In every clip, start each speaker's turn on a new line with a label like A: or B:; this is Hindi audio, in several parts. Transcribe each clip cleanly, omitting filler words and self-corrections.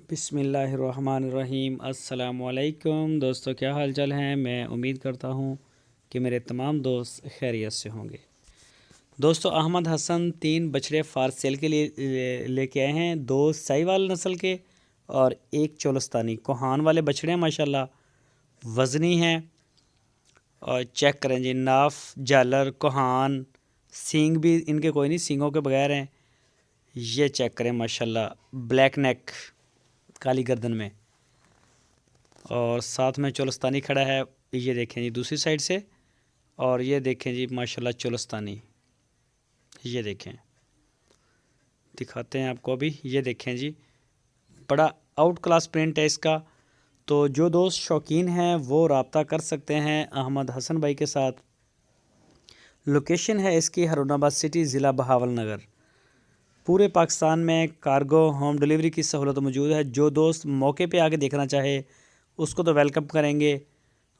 A: बिस्मिल्लाहिर्रहमानिर्रहीम। अस्सलामुअलैकुम दोस्तों, क्या हाल चाल हैं। मैं उम्मीद करता हूँ कि मेरे तमाम दोस्त खैरियत से होंगे। दोस्तों, अहमद हसन 3 बछड़े फार सेल के लिए लेके आए हैं। 2 साहिवाल नस्ल के और 1 चोलस्तानी कोहान वाले बछड़े हैं। माशाल्लाह वज़नी हैं। और चेक करें जी, नाफ, झालर, कोहान, सींग भी इनके कोई नहीं, सींगों के बगैर हैं। ये चेक करें माशाल्लाह, ब्लैक नेक, काली गर्दन में, और साथ में चोलस्तानी खड़ा है। ये देखें जी दूसरी साइड से, और ये देखें जी माशाल्लाह चोलस्तानी, ये देखें, दिखाते हैं आपको अभी। ये देखें जी, बड़ा आउट क्लास प्रिंट है इसका। तो जो दोस्त शौकीन हैं वो रब्ता कर सकते हैं अहमद हसन भाई के साथ। लोकेशन है इसकी हारूनाबाद सिटी, ज़िला बहावल नगर। पूरे पाकिस्तान में कार्गो होम डिलीवरी की सहूलत मौजूद है। जो दोस्त मौके पे आके देखना चाहे उसको तो वेलकम करेंगे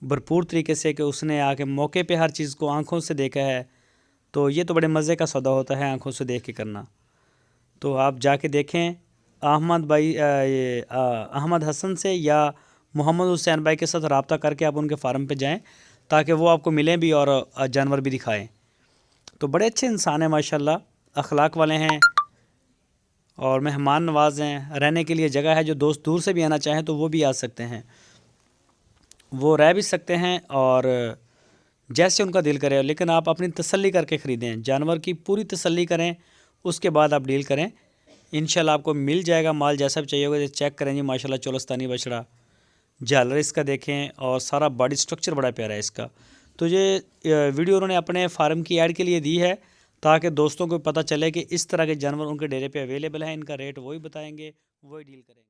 A: भरपूर तरीके से, कि उसने आके मौके पे हर चीज़ को आंखों से देखा है। तो ये तो बड़े मज़े का सौदा होता है आंखों से देख के करना। तो आप जाके देखें अहमद भाई, अहमद हसन से या मोहम्मद हुसैन भाई के साथ रब्ता करके आप उनके फार्म पे जाएं, ताकि वो आपको मिलें भी और जानवर भी दिखाएं। तो बड़े अच्छे इंसान हैं माशाल्लाह, अखलाक वाले हैं और मेहमान नवाज हैं। रहने के लिए जगह है। जो दोस्त दूर से भी आना चाहें तो वो भी आ सकते हैं, वो रह भी सकते हैं और जैसे उनका दिल करे। लेकिन आप अपनी तसल्ली करके ख़रीदें, जानवर की पूरी तसल्ली करें, उसके बाद आप डील करें। इंशाल्लाह आपको मिल जाएगा माल जैसा भी चाहिए होगा। चेक करें जी माशाल्लाह चोलस्तानी बछड़ा, झालर इसका देखें, और सारा बॉडी स्ट्रक्चर बड़ा प्यारा है इसका। तो ये वीडियो उन्होंने अपने फार्म की ऐड के लिए दी है, ताकि दोस्तों को पता चले कि इस तरह के जानवर उनके डेरे पे अवेलेबल हैं। इनका रेट वही बताएंगे, वही डील करेंगे।